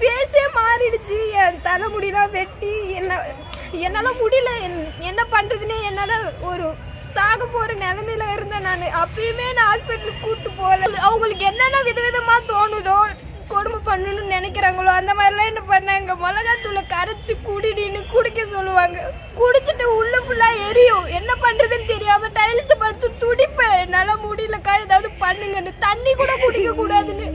ஃபேஸே மாறிடுச்சு. என் தலைமுடிலாம் வெட்டி என்னால் முடியல. என்ன பண்ணுறதுன்னே என்னால் ஒரு சாக போகிற நிலமையில இருந்தேன் நான். அப்பயுமே நான் ஹாஸ்பிட்டலுக்கு கூப்பிட்டு போகல. அவங்களுக்கு என்னென்ன விதவிதமாக தோணுதோ கொடுமை பண்ணணும்னு நினைக்கிறாங்களோ அந்த மாதிரிலாம் என்ன பண்ணாங்க. மிளகாத்தூளை கரைச்சி குடிடின்னு குடிக்க சொல்லுவாங்க. குடிச்சிட்டு உள்ள ஃபுல்லாக எரியும். என்ன பண்ணுறதுன்னு தெரியாமல் டைல்ஸை படுத்து துடிப்பேன். என்னால் முடியலக்கா ஏதாவது பண்ணுங்கன்னு. தண்ணி கூட குடிக்க கூடாதுன்னு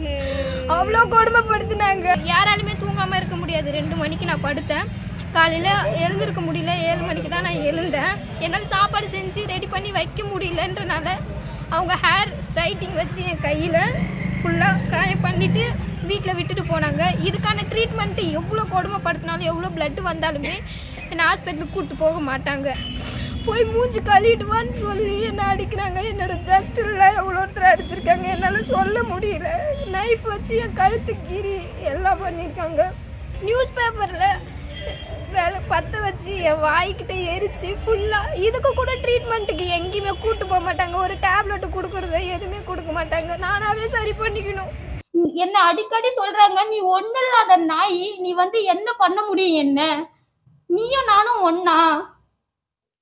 அவ்வளோ கொடுமைப்படுத்தினாங்க. யாராலுமே தூங்காமல் இருக்க முடியாது. 2 மணிக்கு நான் படுத்தேன். காலையில் எழுந்திருக்க முடியல. 7 மணிக்கு தான் நான் எழுந்தேன். என்னால் சாப்பாடு செஞ்சு ரெடி பண்ணி வைக்க முடியலன்றனால அவங்க ஹேர் ஸ்ட்ரைட்டிங் வச்சு என் கையில் ஃபுல்லாக காய பண்ணிவிட்டு வீட்டில் விட்டுட்டு போனாங்க. இதுக்கான ட்ரீட்மெண்ட்டு எவ்வளோ கொடுமைப்படுத்தினாலும் எவ்வளோ பிளட்டு வந்தாலுமே என்னை ஹாஸ்பிட்டலுக்கு கூப்பிட்டு போக மாட்டாங்க. போய் மூஞ்சி கழுவிடுவான்னு சொல்லி என்னை அடிக்கிறாங்க. என்னோட ஜஸ்டில் எவ்வளோ ஒருத்தர் அடிச்சிருக்காங்க. என்னால் சொல்ல முடியல. நைஃப் வச்சு என் கழுத்து கீறி எல்லாம் பண்ணியிருக்காங்க. நியூஸ் பேப்பரில் வேலை பற்ற வச்சு என் வாய்க்கிட்ட எரிச்சு ஃபுல்லாக. இதுக்கு கூட ட்ரீட்மெண்ட்டுக்கு எங்கேயுமே கூப்பிட்டு போக மாட்டாங்க. ஒரு டேப்லெட்டு கொடுக்குறதோ எதுவுமே கொடுக்க மாட்டாங்க. நானாகவே சரி பண்ணிக்கணும். என்ன அடிக்கடி சொல்றாங்க, நீ ஒண்ணு இல்லாத நாய், நீ என்ன பண்ண முடியும்? என்ன நீயும் நானும் ஒன்னா?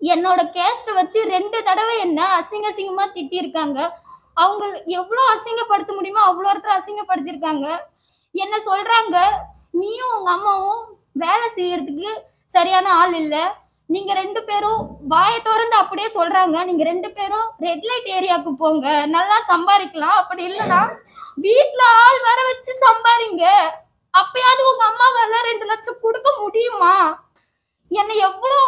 என்னோட கேஸ்ட வச்சு 2 தடவை என்ன அசிங்கமா திட்டிருக்காங்க. அவங்க எவ்வளவு அசிங்கப்படுத்த முடியுமோ அவ்வளோ ஒருத்தர் அசிங்கப்படுத்திருக்காங்க. என்ன சொல்றாங்க, நீயும் உங்க அம்மாவும் வேலை செய்யறதுக்கு சரியான ஆள் இல்ல. நீங்க 2 பேரும் வாயை திறந்து அப்படியே சொல்றாங்க, நீங்க 2 பேரும் ரெட் லைட் ஏரியாவுக்கு போங்க, நல்லா சம்பாதிக்கலாம். அப்படி இல்லைன்னா வீட்டுல ஆள் வர வச்சு சம்பாதிங்க. அப்பயாவது உங்க அம்மாவால 2 லட்சம் கொடுக்க முடியுமா? என்னை எவ்வளோ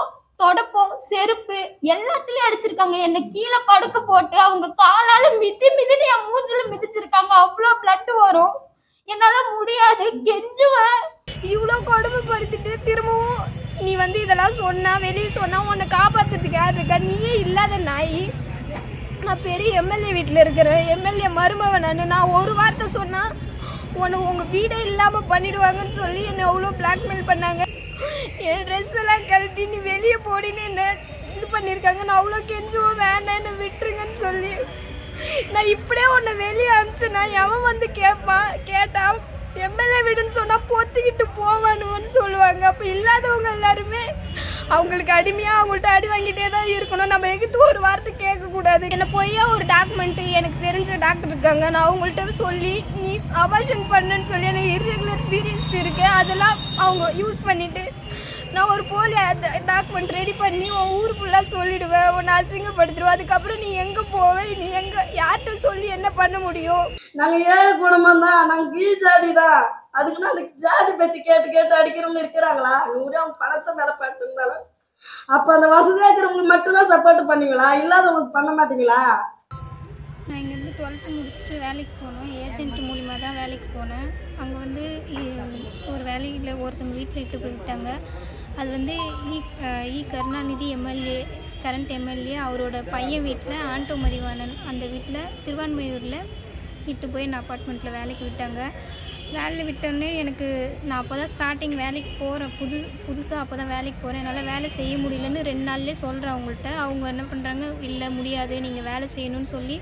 தொடப்பம் செருப்பு எல்லாத்துலயும் அடிச்சிருக்காங்க. என்னை கீழே படுக்க போட்டு அவங்க காலால மிதின்னு என் மூஞ்சில மிதிச்சிருக்காங்க. அவ்வளோ பிளட் வரும். என்னால முடியாது, கெஞ்சுவேன். இவ்வளோ கொடுமைப்படுத்திட்டு திரும்பவும் நீ இதெல்லாம் சொன்னா வெளியே சொன்னா உன்னை காப்பாத்துறதுக்கு யார் இருக்கா? நீயே இல்லாத நாய். நான் பெரிய எம்எல்ஏ வீட்டில் இருக்கிறேன். எம்எல்ஏ மருமவன் நான் ஒரு வார்த்தை சொன்னா உங்கள் வீடே இல்லாமல் பண்ணிடுவாங்கன்னு சொல்லி என்னை அவ்வளோ பிளாக்மெயில் பண்ணாங்க. என் ட்ரெஸ் எல்லாம் கழட்டி நீ வெளியே போடின்னு என்ன இது பண்ணியிருக்காங்க. நான் அவ்வளோ கெஞ்சுவோம், வேண்டாம் என்னை விட்டுருங்கன்னு சொல்லி. நான் இப்படியே உன்னை வெளியே அனுப்பிச்சேன்னா எவன் கேட்டான் எம்எல்ஏ வீடுன்னு சொன்னால் பொத்திக்கிட்டு போவானுன்னு சொல்லுவாங்க. அப்போ இல்லாதவங்க எல்லாருமே அவங்களுக்கு அடிமையாக அவங்கள்ட்ட அடி வாங்கிட்டே தான் இருக்கணும். நம்ம எங்கிட்ட ஒரு வார்த்தை கேட்கக்கூடாது. என்னை பொய்யா ஒரு டாக்குமெண்ட்டு எனக்கு தெரிஞ்ச டாக்டர் இருக்காங்க, நான் அவங்கள்ட்ட சொல்லி நீ அபார்ஷன் பண்ணுன்னு சொல்லி எனக்கு இர்ரெகுலர் பீரியட்ஸ் இருக்குது, அதெல்லாம் அவங்க யூஸ் பண்ணிவிட்டு நான் ஒரு போலி டாக்குமெண்ட் ரெடி பண்ணி உன் ஊர் ஃபுல்லாக சொல்லிடுவேன், உன்னை அசிங்கப்படுத்திடுவேன். அதுக்கப்புறம் நீ எங்கே போவே, நீ யார்கிட்ட சொல்லி என்ன பண்ண முடியும்? நாங்கள் ஏழை குடும்பம் தான், நாங்கள் கீழ் ஜாதி தான். அதுக்குன்னு அந்த ஜாதி பற்றி கேட்டு அடிக்கிறவங்க இருக்கிறாங்களா? நூறு அவங்க பணத்தை மேலே படுத்துருந்தாலும் அப்போ அந்த வசதியாக இருக்கிறவங்களுக்கு மட்டும்தான் சப்போர்ட் பண்ணுவீங்களா? இல்லாதவங்களுக்கு பண்ண மாட்டீங்களா? நான் இங்கேருந்து 12th முடிச்சுட்டு வேலைக்கு போனோம். ஏஜென்ட் மூலிமா தான் வேலைக்கு போனேன். அங்கே ஒரு வேலையில் ஒருத்தவங்க வீட்டில் இட்டு போய் விட்டாங்க. அது இ கருணாநிதி எம்எல்ஏ, கரண்ட் எம்எல்ஏ, அவரோட பையன் வீட்டில் ஆண்டோ மதிவாணன் அந்த வீட்டில் திருவான்மையூரில் இட்டு போய் நான் அப்பார்ட்மெண்ட்டில் வேலைக்கு விட்டாங்க. வேலையில் விட்டோன்னே நான் அப்போ தான் ஸ்டார்டிங் வேலைக்கு போகிறேன். புதுசாக அப்போ தான் வேலைக்கு போகிறேன். என்னால் வேலை செய்ய முடியலன்னு 2 நாள்லேயே சொல்கிறேன் அவங்கள்ட்ட. அவங்க என்ன பண்ணுறாங்க, இல்லை முடியாது நீங்கள் வேலை செய்யணும்னு சொல்லி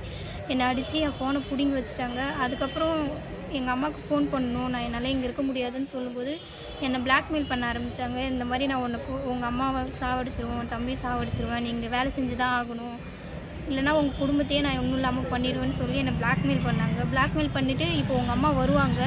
என்னை அடித்து என் ஃபோனை பிடுங்கி வச்சுட்டாங்க. அதுக்கப்புறம் எங்கள் அம்மாவுக்கு ஃபோன் பண்ணணும், நான் என்னால் இங்கே இருக்க முடியாதுன்னு சொல்லும்போது என்னை பிளாக்மெயில் பண்ண ஆரம்பித்தாங்க. இந்த மாதிரி நான் உங்கள் அம்மாவை சாவடிச்சிருவேன், உன் தம்பி சாவடிச்சிருவேன், நீங்கள் வேலை செஞ்சு தான் ஆகணும், இல்லைனா உங்கள் குடும்பத்தையே நான் ஒன்றும் இல்லாமல் பண்ணிடுவேன்னு சொல்லி என்னை பிளாக்மெயில் பண்ணாங்க. பிளாக்மெயில் பண்ணிவிட்டு இப்போ உங்கள் அம்மா வருவாங்க,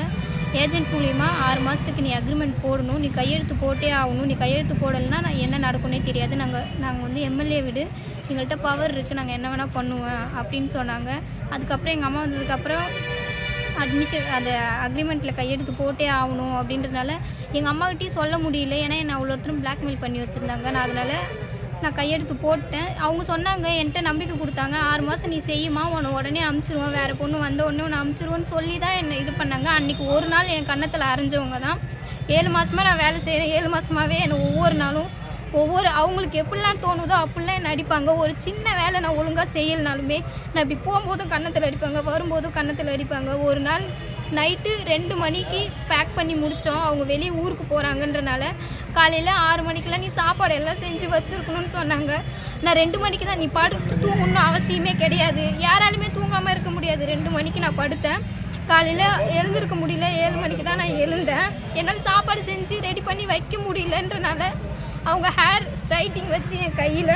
ஏஜென்ட் மூலிமா 6 மாதத்துக்கு நீ அக்ரிமெண்ட் போடணும், நீ கையெழுத்து போட்டே ஆகணும், நீ கையெழுத்து போடலைன்னா நான் என்ன நடக்குன்னே தெரியாது, நாங்கள் எம்எல்ஏ வீடு, எங்கள்கிட்ட பவர் இருக்குது, நாங்கள் என்ன வேணால் பண்ணுவேன் அப்படின்னு சொன்னாங்க. அதுக்கப்புறம் எங்கள் அம்மா வந்ததுக்கப்புறம் அந்த அக்ரிமெண்ட்டில் கையெழுத்து போட்டே ஆகணும் அப்படின்றதுனால எங்கள் அம்மாக்கிட்டையும் சொல்ல முடியல. ஏன்னா என்னை அவ்வளோ ஒருத்தரும் பிளாக்மெயில் பண்ணி வச்சுருந்தாங்க. நான் கையெழுத்து போட்டேன். அவங்க சொன்னாங்க, என்கிட்ட நம்பிக்கை கொடுத்தாங்க, 6 மாதம் நீ செய்யுமா, உன்னை உடனே அமுச்சிருவோம், வேறு பொண்ணு வந்த உடனே உன்னை அமுச்சிருவோன்னு சொல்லி தான் என்னை இது பண்ணாங்க. அன்றைக்கி ஒரு நாள் என் கன்னத்தில் அரைஞ்சவங்க தான். 7 மாதமாக நான் வேலை செய்கிறேன். 7 மாதமாகவே என்னை ஒவ்வொரு நாளும் அவங்களுக்கு எப்படிலாம் தோணுதோ அப்படிலாம் என்ன அடிப்பாங்க. ஒரு சின்ன வேலை நான் ஒழுங்காக செய்யலைனாலுமே நான் இப்படி போகும்போதும் கன்னத்தில் அடிப்பாங்க, வரும்போதும் கன்னத்தில் அடிப்பாங்க. ஒரு நாள் நைட்டு 2 மணிக்கு பேக் பண்ணி முடித்தோம். அவங்க வெளியே ஊருக்கு போகிறாங்கன்றனால காலையில் 6 மணிக்கெலாம் நீ சாப்பாடு எல்லாம் செஞ்சு வச்சுருக்கணும்னு சொன்னாங்க. நான் 2 மணிக்கு தான், நீ படுத்து தூங்கணும்னு அவசியமே கிடையாது, யாராலுமே தூங்காமல் இருக்க முடியாது. 2 மணிக்கு நான் படுத்தேன். காலையில் எழுந்திருக்க முடியல, 7 மணிக்கு தான் நான் எழுந்தேன். என்னால் சாப்பாடு செஞ்சு ரெடி பண்ணி வைக்க முடியலன்றனால அவங்க ஹேர் ஸ்ட்ரைட்டிங் வச்சு என் கையில்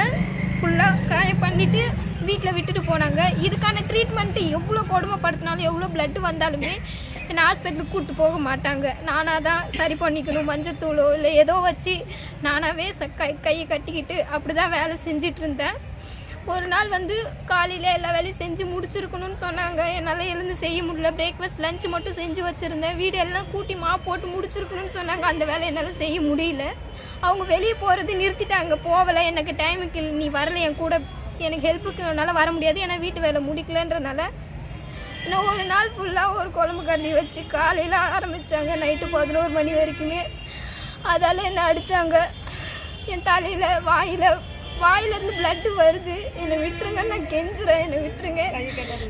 ஃபுல்லாக காயம் பண்ணிவிட்டு வீட்டில் விட்டுட்டு போனாங்க. இதுக்கான ட்ரீட்மெண்ட்டு எவ்வளோ கொடுமைப்படுத்தினாலும் எவ்வளோ பிளட்டு வந்தாலுமே என்னை ஹாஸ்பிட்டலுக்கு கூப்பிட்டு போக மாட்டாங்க. நானாக தான் சரி பண்ணிக்கணும், மஞ்சத்தூளோ இல்லை ஏதோ வச்சு நானாகவே கையை கட்டிக்கிட்டு அப்படி தான் வேலை செஞ்சிட்டு இருந்தேன். ஒரு நாள் வந்து காலையில் எல்லா வேலையும் செஞ்சு முடிச்சிருக்கணும்னு சொன்னாங்க. என்னால் எழுந்து செய்ய முடியல. பிரேக்ஃபாஸ்ட் லஞ்ச் மட்டும் செஞ்சு வச்சுருந்தேன். வீடு எல்லாம் கூட்டி போட்டு முடிச்சிருக்கணும்னு சொன்னாங்க. அந்த வேலை என்னால் செய்ய முடியல. அவங்க வெளியே போகிறது நிறுத்திட்டாங்க. போகலை, எனக்கு டைமுக்கு நீ வரலை என் கூட, எனக்கு ஹெல்ப்புக்கு என்னால் வர முடியாது, ஏன்னா வீட்டு வேலை முடிக்கலன்றனால நான் ஒரு நாள் ஃபுல்லாக ஒரு குழம்பு கறி வச்சு காலையில் ஆரம்பித்தாங்க, நைட்டு 11 மணி வரைக்குமே. அதால் என்னை அடித்தாங்க. என் தலையில் வாயிலேருந்து பிளட்டு வருது. என்னை விட்டுருங்க, நான் கெஞ்சுறேன், என்னை விட்டுருங்க,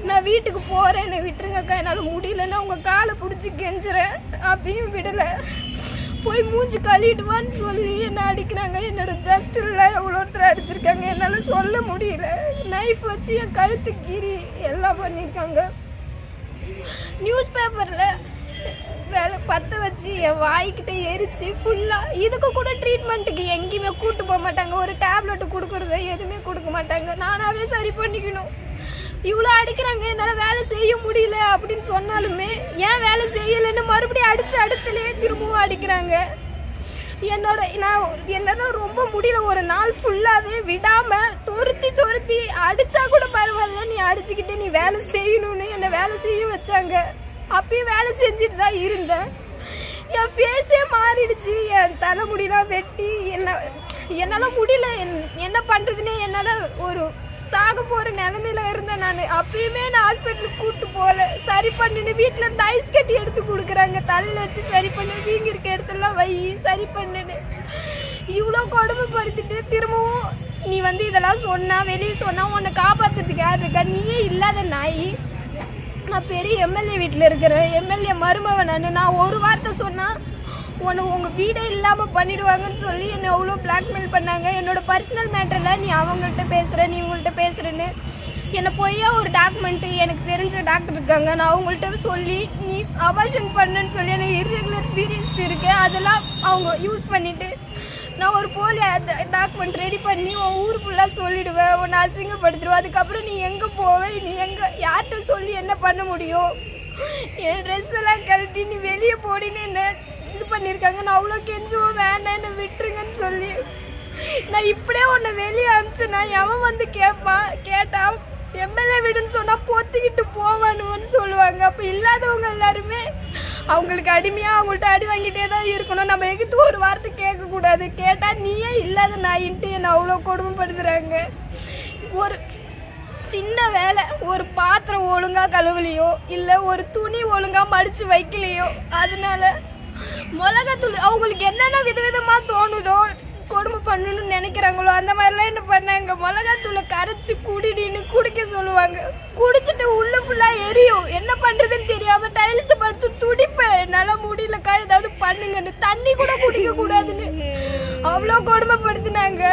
நான் வீட்டுக்கு போகிறேன், என்னை விட்டுருங்கக்கா, என்னால் முடியலன்னா உங்கள் காலை பிடிச்சி கெஞ்சுறேன். அப்பயும் விடலை. போய் மூஞ்சி கழுவிடுவான்னு சொல்லி என்னை அடிக்கிறாங்க. என்னோட ஜஸ்டில் எவ்வளோ ஒருத்தர் அடிச்சிருக்காங்க, என்னால் சொல்ல முடியல. நைஃப் வச்சு என் கழுத்து கீறி எல்லாம் பண்ணியிருக்காங்க. நியூஸ் பேப்பரில் வேலை பற்ற வச்சு என் வாய்க்கிட்ட எரிச்சு ஃபுல்லாக. இதுக்கு கூட ட்ரீட்மெண்ட்டுக்கு எங்கேயுமே கூப்பிட்டு போக மாட்டாங்க. ஒரு டேப்லெட்டு கொடுக்குறத எதுவுமே கொடுக்க மாட்டாங்க. நானாகவே சரி பண்ணிக்கணும். இவ்வளோ அடிக்கிறாங்க, என்னால் வேலை செய்ய முடியல அப்படின்னு சொன்னாலுமே ஏன் வேலை செய்யலைன்னு மறுபடியும் அடித்து அடுத்துலேயே திரும்பவும் அடிக்கிறாங்க. என்னால் ரொம்ப முடியல. ஒரு நாள் ஃபுல்லாகவே விடாமல் துரத்தி அடித்தா கூட பரவாயில்ல, நீ அடிச்சுக்கிட்டே நீ வேலை செய்யணும்னு என்னை வேலை செய்ய வச்சாங்க. அப்பயும் வேலை செஞ்சுட்டு தான் இருந்தேன். என் ஃபேஸே மாறிடுச்சு. என் தலைமுடியெலாம் வெட்டி என்னால் முடியல. என்ன பண்ணுறதுனே என்னால் ஒரு சாக போகிற நிலமையில இருந்தேன் நான். அப்பயுமே நான் ஹாஸ்பிட்டலுக்கு கூப்பிட்டு போகல. சரி பண்ணின்னு வீட்டில் இருந்து ஐஸ் கட்டி எடுத்து கொடுக்குறாங்க. தலையில் வச்சு சரி பண்ணு, வீங்கி இருக்க இடத்துலாம் வை, சரி பண்ணுன்னு இவ்வளோ கொடுமைப்படுத்திட்டு திரும்பவும் நீ வந்து இதெல்லாம் சொன்னால் வெளியே சொன்னால் உன்னை காப்பாற்றுறதுக்கு யார் இருக்கா? நீயே இல்லாத நாய். நான் பெரிய எம்எல்ஏ வீட்டில் இருக்கிறேன், எம்எல்ஏ மருமவன் நான் ஒரு வார்த்தை சொன்னால் உங்கள் வீடே இல்லாமல் பண்ணிடுவாங்கன்னு சொல்லி என்னை அவ்வளோ பிளாக்மெயில் பண்ணாங்க. என்னோடய பர்சனல் மேட்டரில் நீ அவங்கள்ட்ட பேசுகிற, நீ உங்கள்கிட்ட பேசுகிறேன்னு என்னை போய் ஒரு டாக்குமெண்ட்டு எனக்கு தெரிஞ்ச டாக்டர் இருக்காங்க, நான் அவங்கள்ட்ட சொல்லி நீ அபார்ஷன் பண்ணுன்னு சொல்லி எனக்கு இர்ரெகுலர் பீரியட்ஸ் இருக்குது, அதெல்லாம் அவங்க யூஸ் பண்ணிவிட்டு நான் ஒரு போலி டாக்குமெண்ட் ரெடி பண்ணி உன் ஊர் ஃபுல்லாக சொல்லிவிடுவேன், உன்னை அசிங்கப்படுத்திடுவேன். அதுக்கப்புறம் நீ எங்கே போவே, நீ யார்கிட்ட சொல்லி என்ன பண்ண முடியும்? என் ட்ரெஸ் எல்லாம் கழட்டி நீ வெளியே போடின்னு என்ன இது பண்ணியிருக்காங்க. நான் அவ்வளோ கெஞ்சுவோம், வேண்டாம் என்னை விட்டுருங்கன்னு சொல்லி. நான் இப்படியே உன்னை வெளியே அனுப்பிச்சேன்னா எவன் வந்து கேட்டான் எம்எல்ஏ வீடுன்னு சொன்னால் பொத்துக்கிட்டு போவானுன்னு சொல்லுவாங்க. அப்போ இல்லாதவங்க எல்லாருமே அவங்களுக்கு அடிமையாக அவங்கள்ட்ட அடி வாங்கிட்டே தான் இருக்கணும். நம்ம எகிட்டு ஒரு வார்த்தை கேட்கக்கூடாது. கேட்டால் நீயே இல்லாத நாயின்ட்டு என்னை அவ்வளோ கொடுமைப்படுத்துகிறாங்க. ஒரு சின்ன வேலை, ஒரு பாத்திரம் ஒழுங்காக கழுவலையோ இல்லை ஒரு துணி ஒழுங்காக மடித்து வைக்கலையோ அதனால மிளகாத்தூள் அவங்களுக்கு என்னென்ன விதவிதமாக தோணுதோ கொடுமை பண்ணணும்னு நினைக்கிறாங்களோ அந்த மாதிரிலாம் என்ன பண்ணாங்க. மிளகாத்தூளை கரைச்சி குடிடின்னு குடிக்க சொல்லுவாங்க. குடிச்சிட்டு உள்ள ஃபுல்லாக எரியும். என்ன பண்ணுறதுன்னு தெரியாமல் டைல்ஸை படுத்து துடிப்பேன். என்னால் முடியலக்கா ஏதாவது பண்ணுங்கன்னு. தண்ணி கூட குடிக்கக்கூடாதுன்னு அவ்வளோ கொடுமைப்படுத்தினாங்க.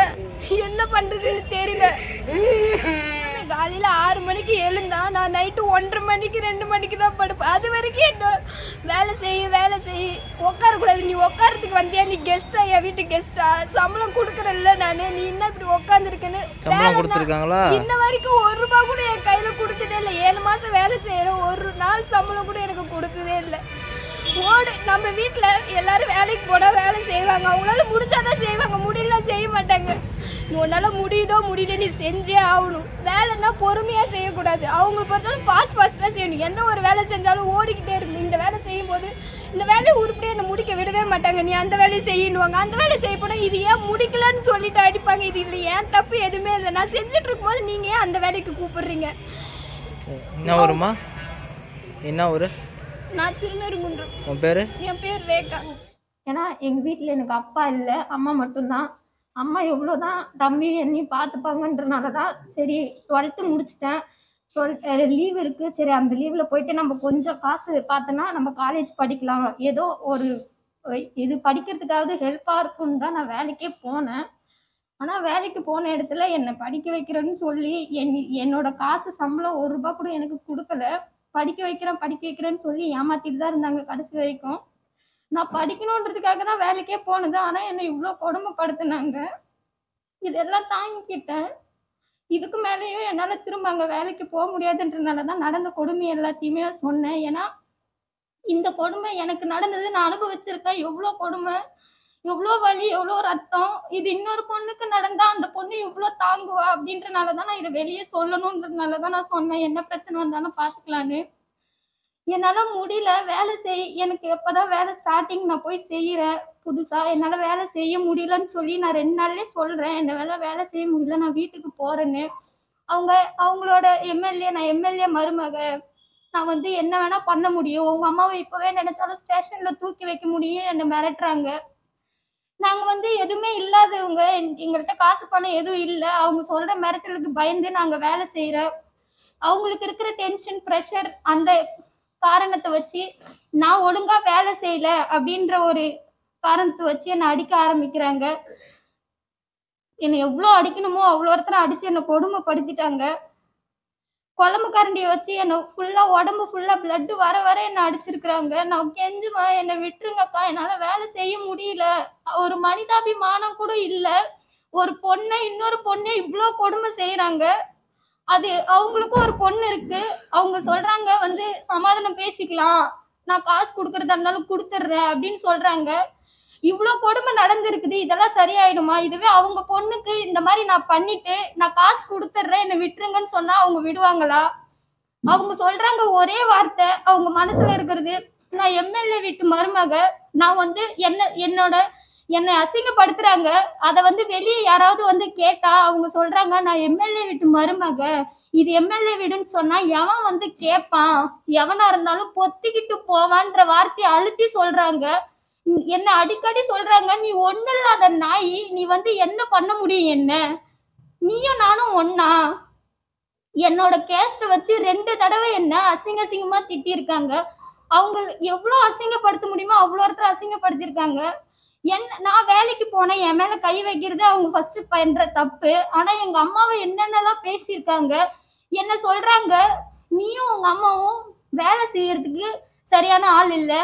என்ன பண்ணுறதுன்னு தெரியல. காலையில் 6 மணிக்கு எழுந்தா நான் நைட்டு 1:30 மணிக்கு 2 மணிக்கு தான் படுப்பேன். அது வரைக்கும் என்ன வேலை செய்ய உட்காரக்கூடாது. நீ உட்காரத்துக்கு வந்தியா? நீ கெஸ்டா? என் வீட்டு கெஸ்டா? சம்பளம் கொடுக்குறல்ல நான், நீ என்ன இப்படி உட்காந்துருக்குன்னு. இன்ன வரைக்கும் 1 ரூபா கூட என் கையில் கொடுத்ததே இல்லை. 7 மாதம் வேலை செய்கிறோம், ஒரு நாள் சம்பளம் கூட எனக்கு கொடுத்ததே இல்லை. நம்ம வீட்டில் எல்லாரும் வேலைக்கு போனால் வேலை செய்வாங்க. அவங்களால முடிஞ்சாதான் செய்வாங்க, முடியல செய்ய மாட்டாங்க. உன்னால முடியுதோ முடியல நீ செஞ்சே ஆகணும். வேலைன்னா பொறுமையாக செய்யக்கூடாது. அவங்களை பொறுத்தவரை ஃபாஸ்ட்டாக செய்யணும். எந்த ஒரு வேலை செஞ்சாலும் ஓடிக்கிட்டே இருக்கணும். இந்த வேலை செய்யும் போது இந்த வேலையை உருப்படியாக என்னை முடிக்க விடவே மாட்டாங்க. நீ அந்த வேலையை செய்யணுவாங்க. அந்த வேலை செய்ய போனால் இது ஏன் முடிக்கலன்னு சொல்லிட்டு அடிப்பாங்க. இது இல்லை, ஏன் தப்பு எதுவுமே இல்லை. நான் செஞ்சுட்டு இருக்கும்போது நீங்கள் ஏன் அந்த வேலைக்கு கூப்பிடுறீங்க? என்ன ஊருமா? என்ன ஊர்? நான் திருநெருங்குன்றம். உன் பேர்? என் பேர் ரேகா. ஏன்னா எங்கள் வீட்டில் எனக்கு அப்பா இல்லை, அம்மா மட்டும்தான். அம்மா எவ்வளோதான் தம்பி என்னையும் பார்த்துப்பாங்கன்றனால தான் சரி 12th முடிச்சிட்டேன். 12 லீவ் இருக்குது. சரி அந்த லீவில் போயிட்டு நம்ம கொஞ்சம் காசு பார்த்தோன்னா நம்ம காலேஜ் படிக்கலாம், ஏதோ ஒரு இது படிக்கிறதுக்காவது ஹெல்ப்பாக இருக்குன்னு தான் நான் வேலைக்கே போனேன். ஆனால் வேலைக்கு போன இடத்துல என்னை படிக்க வைக்கிறேன்னு சொல்லி என்னோட காசு சம்பளம் 1 ரூபா கூட எனக்கு கொடுக்கல. படிக்க வைக்கிறேன்னு சொல்லி ஏமாத்திட்டு தான் இருந்தாங்க கடைசி வரைக்கும். நான் படிக்கணுன்றதுக்காக தான் வேலைக்கே போனது. ஆனா என்னை இவ்வளோ கொடுமைப்படுத்தினாங்க. இதெல்லாம் தாங்கிக்கிட்டேன். இதுக்கு மேலேயும் என்னால திரும்ப அங்க வேலைக்கு போக முடியாதுன்றதுனாலதான் நடந்த கொடுமை எல்லாத்தையுமே நான் சொன்னேன். ஏன்னா இந்த கொடுமை எனக்கு நடந்தது, நான் அனுபவிச்சிருக்கேன். எவ்வளோ கொடுமை, எவ்வளோ வலி, எவ்வளோ ரத்தம். இது இன்னொரு பொண்ணுக்கு நடந்தா அந்த பொண்ணு எவ்வளோ தாங்குவா அப்படின்றனாலதான் நான் இதை வெளியே சொல்லணுன்றதுனாலதான் நான் சொன்னேன், என்ன பிரச்சனை வந்தாலும் பாத்துக்கலான்னு. என்னால முடியல வேலை எனக்கு எப்பதான் வேலை ஸ்டார்டிங் நான் போய் செய்யறேன் புதுசா, என்னால வேலை செய்ய முடியலன்னு சொல்லி நான் 2 நாள்லயே சொல்றேன் என்ன வேலை செய்ய முடியல, நான் வீட்டுக்கு போறேன்னு. அவங்களோட எம்எல்ஏ, நான் எம்எல்ஏ மருமக, நான் வந்து என்ன வேணா பண்ண முடியும், உங்க அம்மாவை இப்பவே நினைச்சாலும் ஸ்டேஷன்ல தூக்கி வைக்க முடியும் என்ன மிரட்டுறாங்க. நாங்க வந்து எதுவுமே இல்லாதவங்க, எங்கள்கிட்ட காசு பணம் எதுவும் இல்லை. அவங்க சொல்ற மிரட்டலுக்கு பயந்து நாங்க வேலை செய்யறோம். அவங்களுக்கு இருக்கிற டென்ஷன் ப்ரெஷர் அந்த காரணத்தை வச்சு நான் ஒழுங்கா வேலை செய்யல அப்படின்ற ஒரு காரணத்தை வச்சு என்னை அடிக்க ஆரம்பிக்கிறாங்க. என்னை எவ்வளோ அடிக்கணுமோ அவ்வளோ ஒருத்தர அடிச்சு என்னை கொடுமைப்படுத்திட்டாங்க. குழம்பு கரண்டியை வச்சு என்னை ஃபுல்லா உடம்பு ஃபுல்லா பிளட் வர என்னை அடிச்சிருக்கிறாங்க. நான் கெஞ்சுவேன், என்னை விட்டுருங்கக்கா, என்னால வேலை செய்ய முடியல. ஒரு மனிதாபிமானம் கூட இல்ல. ஒரு பொண்ணை இன்னொரு பொண்ணை இவ்வளோ கொடுமை செய்யறாங்க. அது அவங்களுக்கும் ஒரு பொண்ணு இருக்கு. அவங்க சொல்றாங்க வந்து சமாதானம் பேசிக்கலாம், நான் காசு கொடுக்கறதா இருந்தாலும் கொடுத்துட்றேன் அப்படின்னு சொல்றாங்க. இவ்வளோ கொடுமை நடந்திருக்குது, இதெல்லாம் சரியாயிடுமா? இதுவே அவங்க பொண்ணுக்கு இந்த மாதிரி நான் பண்ணிட்டு நான் காசு கொடுத்துட்றேன் என்னை விட்டுருங்கன்னு சொன்னா அவங்க விடுவாங்களா? அவங்க சொல்றாங்க ஒரே வார்த்தை, அவங்க மனசுல இருக்கிறது, நான் எம்எல்ஏ வீட்டு மருமக, நான் வந்து என்னை அசிங்கப்படுத்துறாங்க. அதை வந்து வெளியே யாராவது வந்து கேட்டா அவங்க சொல்றாங்க நான் எம்எல்ஏ வீட்டு மருமக, இது எம்எல்ஏ வீடுன்னு சொன்னா எவன் வந்து கேட்பான், எவனா இருந்தாலும் பொத்திக்கிட்டு போவான்ற வார்த்தையை அழுத்தி சொல்றாங்க. என்ன அடிக்கடி சொல்றாங்க, நீ ஒண்ணு இல்லாத நாய், நீ வந்து என்ன பண்ண முடியும், என்ன நீயும் நானும் ஒன்னா. என்னோட கேஸ்ட வச்சு 2 தடவை என்ன அசிங்கமா திட்டிருக்காங்க. அவங்க எவ்வளவு அசிங்கப்படுத்த முடியுமோ அவ்வளோ ஒருத்தர் அசிங்கப்படுத்திருக்காங்க. நான் வேலைக்கு போனேன், என் மேல கை வைக்கிறது அவங்க ஃபர்ஸ்ட் பண்ற தப்பு. ஆனா எங்க அம்மாவை என்னென்னலாம் பேசியிருக்காங்க. என்ன சொல்றாங்க, நீயும் உங்க அம்மாவும் வேலை செய்யறதுக்கு சரியான ஆள் இல்ல,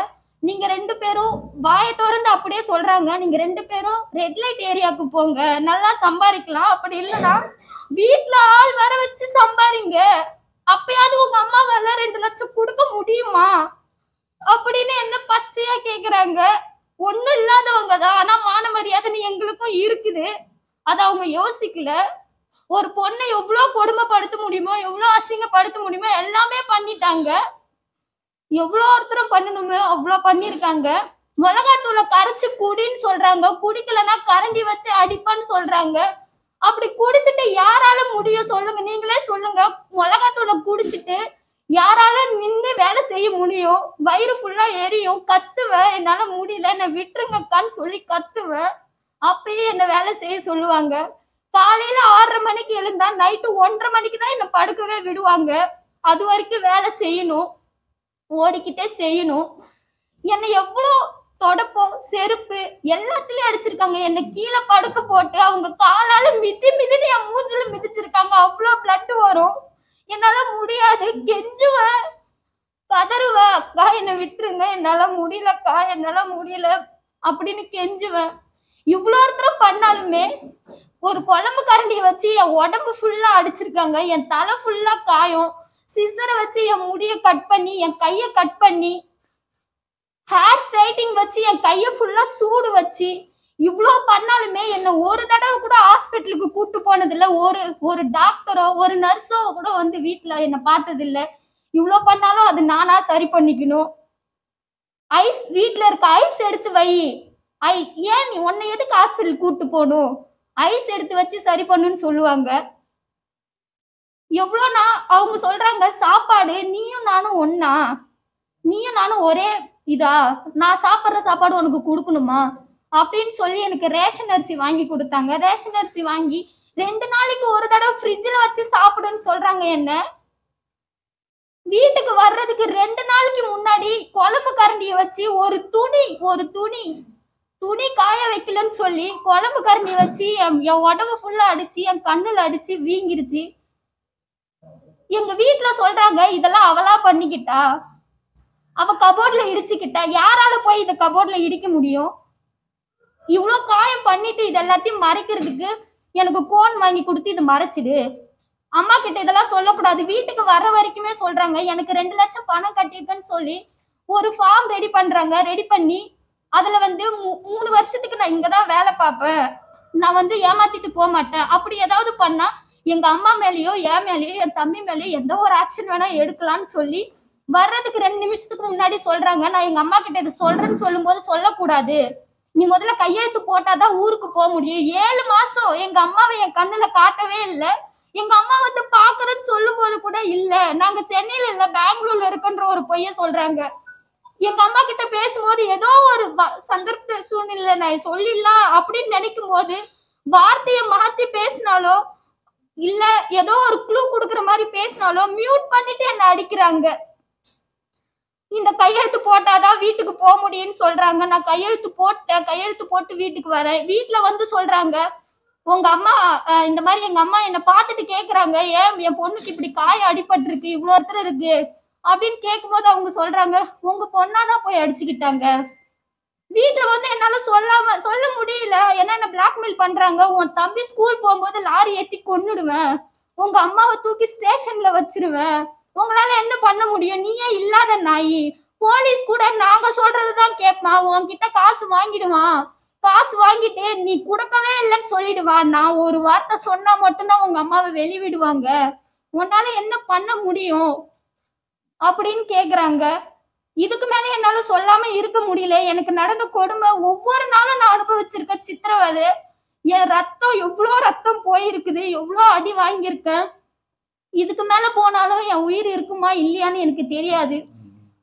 நீங்க 2 பேரும் வாயை திறந்து அப்படியே சொல்றாங்க, நீங்க 2 பேரும் ரெட் லைட் ஏரியாவுக்கு போங்க, நல்லா சம்பாதிக்கலாம், அப்படி இல்லைன்னா வீட்டுல ஆள் வர வச்சு சம்பாதிங்க, அப்பயாவது உங்க அம்மாவால 2 லட்சம் கொடுக்க முடியுமா அப்படின்னு என்ன பச்சையா கேக்குறாங்க. ஒண்ணும் இல்லாதவங்க தான், ஆனா மான மரியாதை எங்களுக்கும் இருக்குது, அத அவங்க யோசிக்கல. ஒரு பொண்ணை எவ்வளவு கொடுமைப்படுத்த முடியுமோ எவ்வளவு அசிங்கப்படுத்த முடியுமோ எல்லாமே பண்ணிட்டாங்க. எவ்வளோ ஒருத்தரம் பண்ணணுமோ அவ்வளோ பண்ணிருக்காங்க. மிளகாத்தூளை கரைச்சு குடின்னு சொல்றாங்க, குடிக்கலன்னா கரண்டி வச்சு அடிப்பான்னு சொல்றாங்க. அப்படி குடிச்சிட்டு யாரால முடியும் சொல்லுங்க, நீங்களே சொல்லுங்க. மிளகாத்தூளை குடிச்சிட்டு யாரால நின்று வேலை செய்ய முடியும்? வயிறு ஃபுல்லா எரியும், கத்துவேன், என்னால முடியல, என்னை விட்டுருங்கக்கான்னு சொல்லி கத்துவேன். அப்பயே என்ன வேலை செய்ய சொல்லுவாங்க. காலையில 6:30 மணிக்கு எழுந்தா நைட்டு 1:30 மணிக்கு தான் என்ன படுக்கவே விடுவாங்க. அது வரைக்கும் வேலை செய்யணும், ஓடிக்கிட்டே செய்யணும். என்னை எவ்வளோ தொடப்பம் செருப்பு எல்லாத்துலயும் அடிச்சிருக்காங்க. என்னை கீழே படுக்க போட்டு அவங்க காலால மிதின்னு என் மூஞ்சில மிதிச்சிருக்காங்க. அவ்வளோ பிளட் வரும். என்னால முடியாது, கெஞ்சுவேன், கதறுவேன், அக்கா என்னை விட்டுருங்க, என்னால முடியலக்கா, என்னால முடியல அப்படின்னு கெஞ்சுவேன். இவ்வளோ ஒருத்தரம் பண்ணாலுமே ஒரு குழம்பு கரண்டியை வச்சு என் உடம்பு ஃபுல்லா அடிச்சிருக்காங்க. என் தலை ஃபுல்லா காயம், சிசரை வச்சு என் முடிய கட் பண்ணி, என் கைய கட் பண்ணி, ஹேர் ஸ்ட்ரைட்டிங் வச்சு என் கைய ஃபுல்லா சூடு வச்சு, இவ்வளோ பண்ணாலுமே என்ன ஒரு தடவை கூட ஹாஸ்பிட்டலுக்கு கூட்டு போனதில்லை. ஒரு டாக்டரோ ஒரு நர்ஸோ கூட வந்து வீட்டுல என்ன பார்த்ததில்ல. இவ்வளோ பண்ணாலும் அது நானா சரி பண்ணிக்கணும். ஐஸ் வீட்டுல இருக்க ஐஸ் எடுத்து வை, ஏன் நீ உன்னை எதுக்கு ஹாஸ்பிட்டல் கூட்டு போகணும், ஐஸ் எடுத்து வச்சு சரி பண்ணுன்னு சொல்லுவாங்க. எவ்வளோனா அவங்க சொல்றாங்க, சாப்பாடு நீயும் நானும் ஒன்னா, நீயும் நானும் ஒரே இதா, நான் சாப்பிட்ற சாப்பாடு உனக்கு கொடுக்கணுமா அப்படின்னு சொல்லி எனக்கு ரேஷன் அரிசி வாங்கி கொடுத்தாங்க. ரேஷன் அரிசி வாங்கி 2 நாளைக்கு ஒரு தடவை ஃப்ரிட்ஜில் வச்சு சாப்பிடுன்னு சொல்றாங்க. என்ன வீட்டுக்கு வர்றதுக்கு 2 நாளைக்கு முன்னாடி குழம்பு கரண்டியை வச்சு ஒரு துணி காய வைக்கலன்னு சொல்லி குழம்பு கரண்டி வச்சு என் உடம்பு ஃபுல்லா அடிச்சு, என் கண்ணுல அடிச்சு வீங்கிருச்சு. எங்க வீட்டுல சொல்றாங்க இதெல்லாம் அவளா பண்ணிக்கிட்டா, அவ கபோர்ட்ல இடிச்சுக்கிட்டா. யாரால போய் இந்த கபோர்ட்ல இடிக்க முடியும்? இவ்வளவு காயம் பண்ணிட்டு இது எல்லாத்தையும் மறைக்கிறதுக்கு எனக்கு கோன் வாங்கி கொடுத்து இது மறைச்சிடு. அம்மா கிட்ட இதெல்லாம் சொல்லக்கூடாது. வீட்டுக்கு வர்ற வரைக்குமே சொல்றாங்க எனக்கு 2 லட்சம் பணம் கட்டிருக்கேன்னு சொல்லி ஒரு ஃபார்ம் ரெடி பண்றாங்க. ரெடி பண்ணி அதுல 3 வருஷத்துக்கு நான் இங்கதான் வேலை பார்ப்பேன், நான் ஏமாத்திட்டு போக மாட்டேன். அப்படி ஏதாவது பண்ணா எங்க அம்மா மேலேயோ என் மேலேயோ என் தம்பி மேலேயோ எந்த ஒரு ஆக்ஷன் வேணா எடுக்கலாம்னு சொல்லி வர்றதுக்கு 2 நிமிஷத்துக்கு முன்னாடி சொல்றாங்க. நான் எங்க அம்மா கிட்ட இதை சொல்றேன்னு சொல்லும் போது சொல்லக்கூடாது, நீ முதல்ல கையெழுத்து போட்டாதான் ஊருக்கு போக முடியும். 7 மாசம் எங்க அம்மாவை என் கண்ணுல காட்டவே இல்லை. எங்க அம்மா பாக்குறேன்னு சொல்லும் போது கூட இல்ல, நாங்க சென்னையில இல்ல பெங்களூர்ல இருக்குன்ற ஒரு பொய்ய சொல்றாங்க. எங்க அம்மா கிட்ட பேசும்போது ஏதோ ஒரு சந்தர்ப்ப சூழ்நிலை நான் சொல்லிடலாம் அப்படின்னு நினைக்கும் போது வார்த்தையை மாத்தி பேசினாலோ இல்ல ஏதோ ஒரு க்ளூ குடுக்குற மாதிரி பேசினாலோ மியூட் பண்ணிட்டு என்ன அடிக்கிறாங்க. இந்த கையெழுத்து போட்டாதான் வீட்டுக்கு போக முடியும்னு சொல்றாங்க. நான் கையெழுத்து போட்டேன், கையெழுத்து போட்டு வீட்டுக்கு வரேன். வீட்டுல சொல்றாங்க உங்க அம்மா இந்த மாதிரி எங்க அம்மா என்ன பார்த்துட்டு கேக்குறாங்க, ஏன் என் பொண்ணுக்கு இப்படி காயம் அடிபட்டு இருக்கு, இவ்வளவு ஒருத்தர் இருக்கு அப்படின்னு கேட்கும் போது அவங்க சொல்றாங்க உங்க பொண்ணாதான் போய் அடிச்சுக்கிட்டாங்க. வீட்டுல என்னால சொல்ல முடியல, ஏன்னா என்ன பிளாக்மெயில் பண்றாங்க. உன் தம்பி ஸ்கூல் போகும்போது லாரி ஏத்தி கொன்னுடுவேன், உங்க அம்மாவை தூக்கி ஸ்டேஷன்ல வச்சிருவேன், உங்களால என்ன பண்ண முடியும், நீயே இல்லாத நாய். போலீஸ் கூட நாங்க சொல்றதுதான் கேட்பான், உன்கிட்ட காசு வாங்கிடுவான், காசு வாங்கிட்டு நீ கொடுக்கவே இல்லைன்னு சொல்லிடுவான், நான் ஒரு வார்த்தை சொன்னா மட்டும்தான் உங்க அம்மாவை வெளிவிடுவாங்க, உன்னால என்ன பண்ண முடியும் அப்படின்னு கேக்குறாங்க. இதுக்கு மேல என்னால சொல்லாம இருக்க முடியல. எனக்கு நடந்த கொடுமை ஒவ்வொரு நாளும் நான் அனுபவிச்சிருக்க சித்திரவதை. என் ரத்தம் எவ்வளோ ரத்தம் போயிருக்குது, எவ்வளோ அடி வாங்கியிருக்கேன். இதுக்கு மேல போனாலும் என் உயிர் இருக்குமா இல்லையான்னு எனக்கு தெரியாது.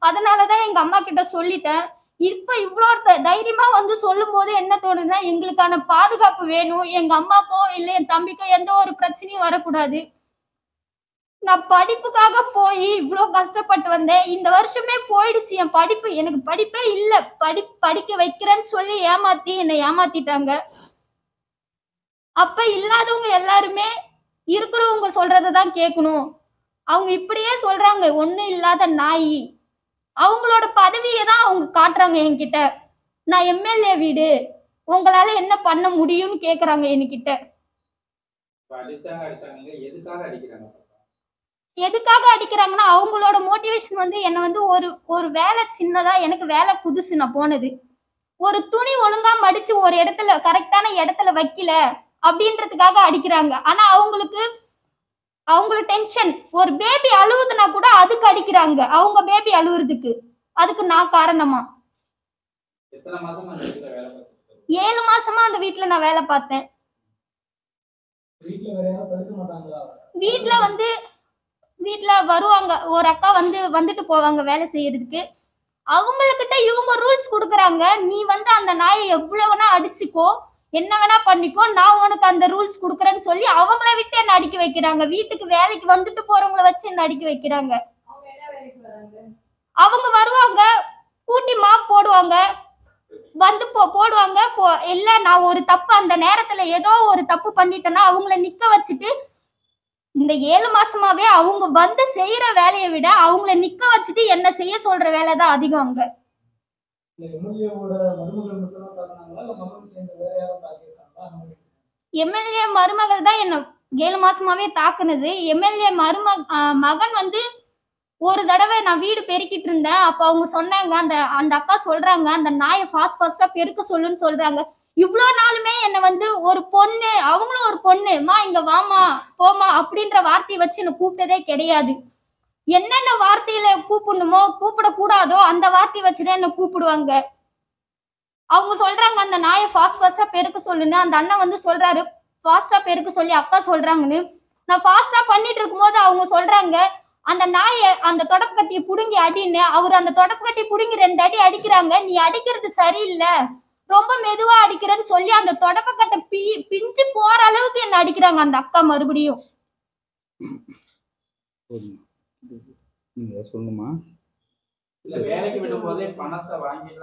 அதனாலதான் எங்க அம்மா கிட்ட சொல்லிட்டேன். இப்ப இவ்வளோ தைரியமா சொல்லும் போது என்ன தோணுதுன்னா எங்களுக்கான பாதுகாப்பு வேணும், எங்க அம்மாக்கோ இல்ல என் தம்பிக்கோ எந்த ஒரு பிரச்சனையும் வரக்கூடாது. நான் படிப்புக்காக போய் இவ்வளோ கஷ்டப்பட்டு வந்தேன். இந்த வருஷமே போயிடுச்சு என் படிப்பு, எனக்கு படிப்பே இல்ல. படிக்க வைக்கிறேன்னு சொல்லி என்னை ஏமாத்திட்டாங்க. அப்ப இல்லாதவங்க எல்லாருமே இருக்கிறவங்க சொல்றதான் கேட்கணும். அவங்க இப்படியே சொல்றாங்க, ஒண்ணும் இல்லாத நாய். அவங்களோட பதவியை தான் அவங்க காட்டுறாங்க என்கிட்ட. நான் எம்எல்ஏ வீடு, உங்களால என்ன பண்ண முடியும்னு கேக்குறாங்க என்கிட்ட. எதுக்காக அடிக்கிறாங்கன்னா அவங்களோட மோட்டிவேஷன் என்ன ஒரு வேலை சின்னதா, எனக்கு வேலை புதுசு, நான் போனது ஒரு துணி ஒழுங்கா மடிச்சு ஒரு இடத்துல கரெக்டான இடத்துல வைக்கல அப்படின்றதுக்காக அடிக்கிறாங்க. ஆனா அவங்களுக்கு டென்ஷன், ஒரு பேபி அழுவுதுன்னா கூட அதுக்கு அடிக்கிறாங்க. அவங்க பேபி அழுவுறதுக்கு அதுக்கு நான் காரணமா? 7 மாசமா அந்த வீட்டுல நான் வேலை பார்த்தேன். வீட்டுல வருவாங்க ஒரு அக்கா வந்துட்டு போவாங்க வேலை செய்யறதுக்கு. அவங்கக்கிட்ட இவங்க ரூல்ஸ் கொடுக்குறாங்க, நீ அந்த நாயை எவ்வளவுனா அடிச்சுக்கோ, என்ன வேணா பண்ணிக்கோ, நான் உனக்கு அந்த ரூல்ஸ் கொடுக்குறேன்னு சொல்லி அவங்கள விட்டு என்ன அடிக்க வைக்கிறாங்க. வீட்டுக்கு வேலைக்கு வந்துட்டு போறவங்கள வச்சு என்ன அடிக்க வைக்கிறாங்க. அவங்க வருவாங்க, கூட்டி மாப் போடுவாங்க, போடுவாங்க. இல்ல நான் ஒரு தப்பு அந்த நேரத்துல ஏதோ ஒரு தப்பு பண்ணிட்டேன்னா அவங்கள நிக்க வச்சுட்டு, இந்த 7 மாசமாவே அவங்க செய்யற வேலையை விட அவங்கள நிக்க வச்சுட்டு என்ன செய்ய சொல்ற வேலைதான் அதிகம். அங்க எம்எல்ஏ மருமகள் தான் என்ன 7 மாசமாவே தாக்குனது. எம்எல்ஏ மகன் ஒரு தடவை நான் வீடு பெருக்கிட்டு இருந்தேன். அப்ப அவங்க சொன்னாங்க, அந்த அக்கா சொல்றாங்க, அந்த நாயை ஃபாஸ்டா பெருக்க சொல்லுன்னு சொல்றாங்க. இவ்வளவு நாளுமே என்ன ஒரு பொண்ணு, அவங்களும் ஒரு பொண்ணு, மா இங்க வாமா போமா அப்படின்ற வார்த்தையை வச்சு என்ன கூப்பிட்டதே கிடையாது. என்னென்ன வார்த்தையில கூப்பிடணுமோ கூப்பிடக்கூடாதோ அந்த வார்த்தையை வச்சுதான் என்ன கூப்பிடுவாங்க. அவங்க சொல்றாங்க அந்த நாயை ஃபாஸ்டா பெருக்க சொல்லுன்னு. அந்த அண்ணன் சொல்றாரு ஃபாஸ்டா பெருக்க சொல்லி அக்கா சொல்றாங்கன்னு. நான் ஃபாஸ்டா பண்ணிட்டு இருக்கும் போது அவங்க சொல்றாங்க அந்த நாயை அந்த தொடப்பு கட்டியை புடுங்கி அடின்னு. அவர் அந்த தொடப்பு கட்டி புடுங்கி 2 அடி அடிக்கிறாங்க. நீ அடிக்கிறது சரியில்லை, ரொம்ப மெதுவா அடிக்கிறேன்னு சொல்லி அந்த தொடப்பக்கட்டை பிஞ்சு போற அளவுக்கு என்ன அடிக்கிறாங்க அந்த அக்கா. மறுபடியும் சொல்லுமா, வேலைக்கு விடும் போதே பணத்தை வாங்கிட்டு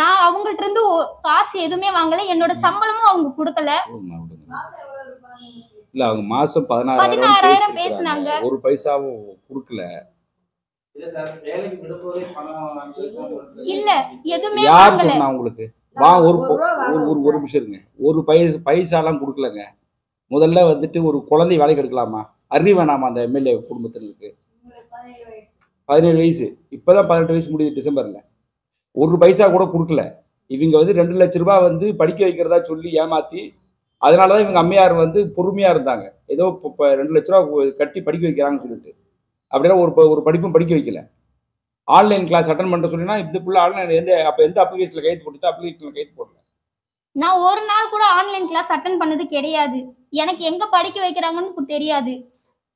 நான் அவங்கள்ட்ட இருந்து காசு எதுவுமே வாங்கல, என்னோட சம்பளமும் அவங்க கொடுக்கல. இல்ல அவங்க மாசம் 16,000 16,000 பேசுனாங்க. ஒரு பைசாவும் கொடுக்கல. இல்ல சார், வேலைக்கு விடும்போதே பணம் இல்ல எதுவுமே யார் வாங்கல. சொன்னா உங்களுக்கு? ஒரு நிமிஷம் இருங்க. ஒரு பைசாலாம் கொடுக்கலங்க. முதல்ல வந்துட்டு ஒரு குழந்தை வேலைக்கு எடுக்கலாமா? அறிவு வேணாமா அந்த எம்எல்ஏ குடும்பத்தினருக்கு? 17 வயசு, இப்பதான் 18 வயசு முடியுது டிசம்பர்ல. ஒரு பைசா கூட கொடுக்கல. இவங்க வந்து 2 லட்சம் ரூபாய் வந்து படிக்க வைக்கிறதா சொல்லி ஏமாத்தி, அதனாலதான் இவங்க அம்மையார் வந்து பொறுமையா இருந்தாங்க. ஏதோ 2 லட்ச ரூபா கட்டி படிக்க வைக்கிறாங்கன்னு சொல்லிட்டு அப்படின்னா ஒரு படிப்பும் படிக்க வைக்கல. ஆன்லைன் கிளாஸ் அட்டன் பண்ண சொன்னா இதுக்குள்ள ஆன்லைன் எந்த அப்ளிகேஷன்ல கைது போட்டு அப்ளிகேஷன்ல கைது போடல. நான் ஒரு நாள் கூட ஆன்லைன் கிளாஸ் அட்டன் பண்ணது கிடையாது. எனக்கு எங்க படிக்க வைக்கிறாங்கன்னு தெரியாது.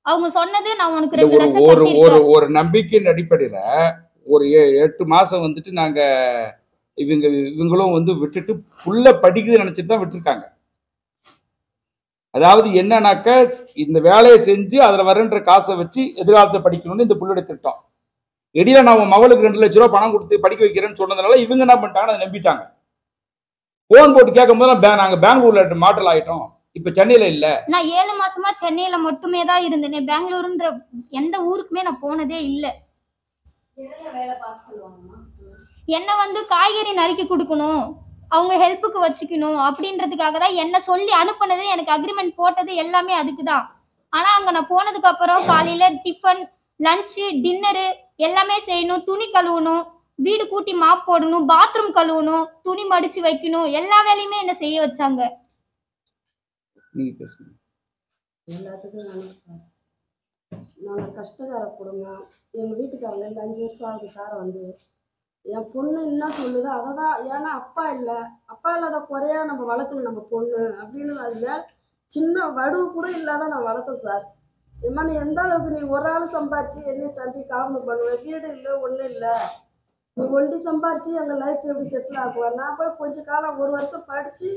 அவங்க சொன்னது நான் உனக்கு 2 லட்சம் கட்டிருக்கேன். ஒரு நம்பிக்கையின் அடிப்படையில ஒரு 8 மாசம் வந்துட்டு நாங்க இவங்களும் வந்து விட்டுட்டு புள்ள படிக்குது நினைச்சிட்டு தான் விட்டுருக்காங்க. அதாவது என்னன்னாக்க இந்த வேலையை செஞ்சு அதுல வரன்ற காசை வச்சு எதிர்காலத்தை படிக்கணும்னு இந்த புள்ளுடைய திட்டம். இடையில நான் உன் மகளுக்கு 2 லட்ச ரூபாய் பணம் கொடுத்து படிக்க வைக்கிறேன்னு சொன்னதுனால இவங்க என்ன பண்ணிட்டாங்க, அதை நம்பிட்டாங்க. போன் போட்டு கேட்கும் போது நாங்க பெங்களூர்ல மாற்றல் ஆயிட்டோம், இப்ப சென்னையில இல்ல. நான் 7 மாசமா சென்னையில மட்டுமே தான் இருந்தேன். பெங்களூருன்ற எந்த ஊருக்குமே நான் போனதே இல்ல. என்ன வந்து காய்கறி நறுக்கி கொடுக்கணும், அவங்க ஹெல்ப்புக்கு வச்சுக்கணும் அப்படின்றதுக்காக தான் என்ன சொல்லி அனுப்புனது. எனக்கு அக்ரிமெண்ட் போட்டது எல்லாமே அதுக்குதான். ஆனா அங்க நான் போனதுக்கு அப்புறம் காலையில டிஃபன், லஞ்சு, டின்னரு எல்லாமே செய்யணும், துணி கழுவணும், வீடு கூட்டி மாப் போடணும், பாத்ரூம் கழுவணும், துணி மடிச்சு வைக்கணும், எல்லா வேலையுமே என்ன செய்ய வச்சாங்க. எல்லாத்துக்கும் நாங்கள் கஷ்டக்கார குடும்பம். எங்கள் வீட்டுக்காரங்க 5 வருஷம் ஆகுது கார வந்து. என் பொண்ணு என்ன சொல்லுதோ அதை தான். ஏன்னா அப்பா இல்லாத குறையா நம்ம வளர்க்கணும் நம்ம பொண்ணு அப்படின்னு. அது மேலே சின்ன வடுவு கூட இல்லாத நான் வளர்த்தேன் சார். ஏமா நீ எந்த அளவுக்கு நீ ஒரு ஆள் சம்பாரிச்சு என்னையும் தம்பி காரணம் பண்ணுவேன், வீடு இல்லை ஒன்றும் இல்லை, நீ ஒண்டி சம்பாரிச்சு எங்கள் லைஃப் எப்படி செட்டில் ஆகுவேன். நான் போய் கொஞ்ச காலம் 1 வருஷம் படித்து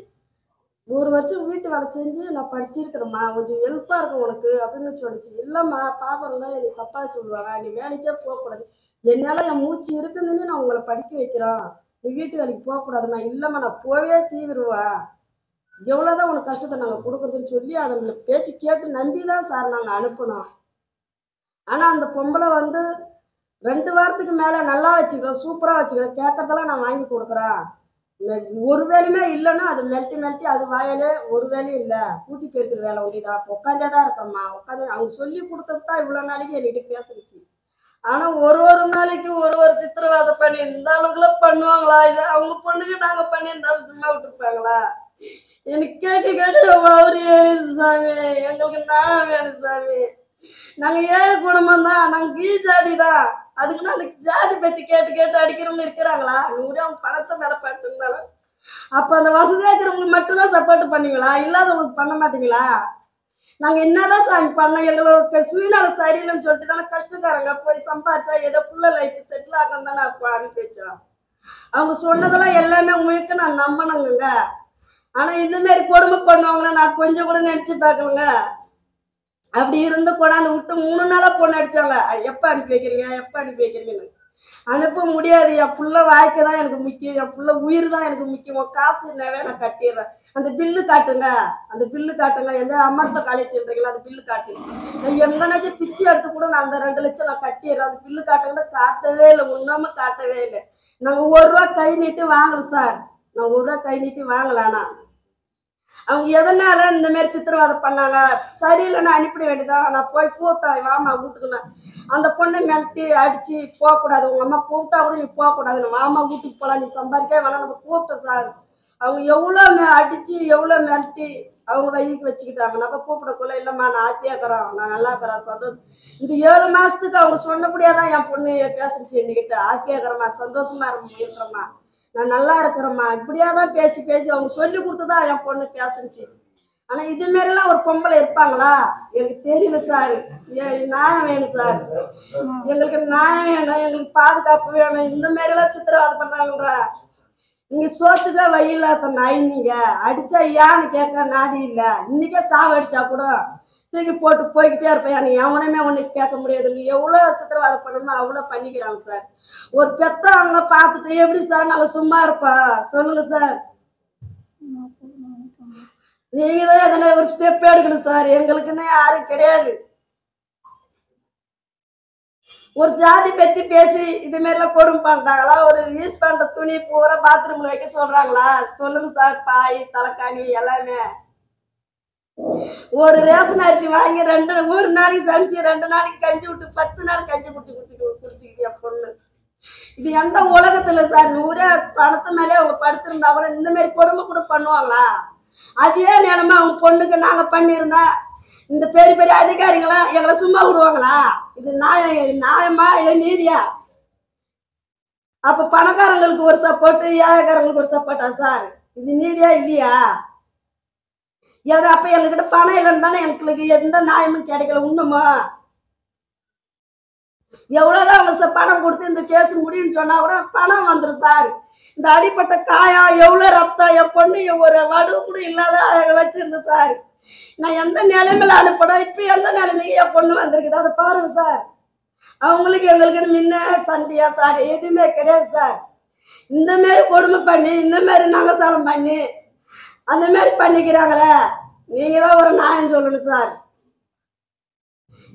1 வருஷம் வீட்டு வேலை செஞ்சு நான் படிச்சிருக்கிறேம்மா, கொஞ்சம் ஹெல்ப்பாக இருக்கும் உனக்கு அப்படின்னு சொல்லிச்சு. இல்லைம்மா பாப்பறலாம் என்னை தப்பாக சொல்லுவாங்க, நீ வேலைக்கே போகக்கூடாது, என்னால் என் மூச்சு இருக்குதுன்னு நான் உங்களை படிக்க வைக்கிறோம், நீ வீட்டு வேலைக்கு போகக்கூடாதும்மா. இல்லைம்மா நான் போவே தீவிருவேன், எவ்வளோதான் உனக்கு கஷ்டத்தை நாங்கள் கொடுக்குறதுன்னு சொல்லி அதை பேச்சு கேட்டு நம்பி தான் சார் நாங்கள் அனுப்பினோம். ஆனால் அந்த பொம்பளை வந்து 2 வாரத்துக்கு மேலே நல்லா வச்சுக்கிறோம், சூப்பராக வச்சுக்கிறோம், கேட்கறதெல்லாம் நான் வாங்கி கொடுக்குறேன், ஒரு வேலையுமே இல்லைன்னா அது மெல்ட்டி அது வாயிலே ஒரு வேலையும் இல்லை, கூட்டி போயிருக்கிற வேலை ஒண்டிதான், உட்காந்தே தான் இருக்கம்மா, உட்காந்து அவங்க சொல்லி கொடுத்தது தான் இவ்வளோ நாளைக்கு என்கிட்ட பேசிடுச்சு. ஆனால் ஒரு நாளைக்கு ஒரு சித்திரவாதை பண்ணி இந்த அளவுக்குலாம் பண்ணுவாங்களா? இல்லை அவங்க பொண்ணுக்கு நாங்கள் பண்ணி இருந்தாலும் சும்மா விட்டுருப்பாங்களா? எனக்கு கேட்க அவரு ஏறிது சாமி, எங்களுக்கு நான் வேணும் சாமி. நாங்கள் ஏழை குடும்பம் தான், நாங்கள் கீழ் ஜாதி தான், அதுக்குன்னு அந்த ஜாதி பற்றி கேட்டு அடிக்கிறவங்க இருக்கிறாங்களா? நூறு அவங்க பணத்தை மேலே படுத்திருந்தாலும் அப்போ அந்த வசதியாக இருக்கிறவங்களுக்கு மட்டும்தான் சப்போர்ட் பண்ணுவீங்களா, இல்லாதவங்களுக்கு பண்ண மாட்டீங்களா? நாங்கள் என்னதான் சாமி பண்ணோம், எங்களோட சுயநல சரியில்லைன்னு சொல்லிட்டு தானே கஷ்டக்காரங்க போய் சம்பாரிச்சா ஏதோ புள்ள லைஃப் செட்டில் ஆகணும் தானே அப்போ அனுப்பி வச்சோம். அவங்க சொன்னதெல்லாம் எல்லாமே உங்களுக்கு நான் நம்பினங்க. ஆனால் இந்தமாரி கொடுமை பண்ணுவாங்கன்னா நான் கொஞ்சம் கூட நினச்சி பார்க்கலங்க. அப்படி இருந்து கொண்டாந்து விட்டு 3 நாளாக பொண்ணு அடிச்சாங்க. எப்போ அனுப்பி வைக்கிறீங்கன்னு அனுப்ப முடியாது. என் புள்ள வாழ்க்கை தான் எனக்கு முக்கியம், என் புள்ள உயிர் தான் எனக்கு முக்கியம், காசு என்னவே நான் கட்டிடுறேன், அந்த பில்லு காட்டுங்க, எந்த அமர்த்த காலேஜ்ன்றீங்களா அந்த பில்லு காட்டுங்க, எங்கனாச்சும் பிச்சு எடுத்து கூட நான் அந்த 2 லட்சம் நான் கட்டிடுறேன், அந்த பில்லு காட்டுங்கன்னா காட்டவே இல்லை, ஒன்றாம காட்டவே இல்லை. நாங்கள் 1 ரூபா கை நீட்டி வாங்கல சார், நான் 1 ரூபா கை நீட்டி வாங்கலானா அவங்க எதனால இந்த மாதிரி சித்திரவாதம் பண்ணாங்க? சரியில்லைன்னா அனுப்பிட வேண்டியதான். நான் போய் கூப்பிட்டேன், வாமா வீட்டுக்குன்னா அந்த பொண்ணை மிரட்டி அடிச்சு போகக்கூடாது, உங்க அம்மா கூப்பிட்டா கூட நீ போகக்கூடாது, வாமா வீட்டுக்கு போகலாம், நீ சம்பாதிக்க வேணாம், நம்ம கூப்பிட்டோம் சார். அவங்க எவ்வளோ அடிச்சு எவ்வளோ மிரட்டி அவங்க வயிற்றுக்கு வச்சுக்கிட்டாங்க. நம்ம கூப்பிடக்குள்ள இல்லைம்மா நான் ஹாப்பியாக இருக்கிறோம், நான் நல்லா இருக்கிறேன், சந்தோஷம். இந்த 7 மாதத்துக்கு அவங்க சொன்னபடியாதான் என் பொண்ணு பேசிடுச்சு என்கிட்ட, ஹாப்பியாக இருக்கிறம்மா, சந்தோஷமா இருக்கிறம்மா, நான் நல்லா இருக்கிறேம்மா, இப்படியாதான் பேசி அவங்க சொல்லி கொடுத்துதான் என் பொண்ணு பேசிடுச்சு. ஆனா இது மாதிரிலாம் ஒரு பொம்பளை இருப்பாங்களா? எனக்கு தெரியல சார். நியாயம் வேணும் சார், எங்களுக்கு நியாயம் வேணும், எங்களுக்கு பாதுகாப்பு வேணும். இந்த மாதிரிலாம் சித்திரவாதம் பண்றாங்கன்றா. நீங்க சோத்துக்கா வயிலாத்த நாய், நீங்க அடிச்சா ஏன்னு கேட்க நாதி இல்ல. இன்னைக்கே சாவு அடிச்சா கூட தூக்கி போட்டு போய்கிட்டே இருப்பேன், எவனையுமே உனக்கு கேட்க முடியாது. நீ எவ்வளோ சித்திரவாதம் பண்ணணுமோ அவ்வளோ பண்ணிக்கிறாங்க சார். ஒரு பெத்தவங்க பார்த்துட்டு எப்படி சார் நாங்கள் சும்மா இருப்பா சொல்லுங்க சார்? நீங்க தான் எதனா ஒரு ஸ்டெப் எடுக்கணும் சார். எங்களுக்குன்னு யாரும் கிடையாது. ஒரு ஜாதி பத்தி பேசி இது மாதிரிலாம் கொடுமை பண்றாங்களா? ஒரு யூஸ் பண்ற துணி பூரா பாத்ரூம்ல வைக்க சொல்றாங்களா? சொல்லுங்க சார். பாய் தலைக்காணி எல்லாமே ஒரு ரேஷன் அரிசி வாங்கி ஒரு நாளைக்கு சமைச்சு 2 நாளைக்கு கஞ்சி விட்டு 10 நாள் கஞ்சி குடிச்சுக்கிட்டு என் பொண்ணு. இது எந்த உலகத்துல சார்? 100 பணத்து மேலே அவங்க படுத்திருந்தா கூட இந்த மாதிரி கொடுமை கூட பண்ணுவாங்களா? அதே நிலைமை அவங்க பொண்ணுக்கு நாங்க பண்ணியிருந்தா இந்த பெரிய பெரிய அதிகாரிகளா எங்களை சும்மா விடுவாங்களா? இது நியாயமா இல்ல நீதியா? அப்ப பணக்காரங்களுக்கு ஒரு சப்போர்ட், ஏழைக்காரங்களுக்கு ஒரு சப்போர்ட்டா சார்? இது நீதியா இல்லையா? அப்ப எங்ககிட்ட பணம் இல்லைன்னு தானே எங்களுக்கு எந்த நியாயமும் கிடைக்கல. இன்னுமா எவ்வளவுதான் அவங்க பணம் கொடுத்து இந்த கேஸ் முடியும்னு சொன்னா கூட பணம் வந்துடும் சார். இந்த அடிப்பட்ட காயம் எவ்வளவு ரத்தம், என் பொண்ணு ஒரு வடு கூட இல்லாத வச்சிருந்தேன் சார். நான் எந்த நிலைமையில அனுப்பணும், இப்ப எந்த நிலைமைக்கு என் பொண்ணு வந்திருக்குது அதை பாருங்க சார். அவங்களுக்கு எங்களுக்கு முன்ன சண்டையா சார் எதுவுமே கிடையாது சார். இந்த மாதிரி கொடுமை பண்ணி இந்த மாதிரி நகசாரம் பண்ணி அந்த மாதிரி பண்ணிக்கிறாங்களே, நீங்க தான் ஒரு நியாயம் சொல்லணும் சார்.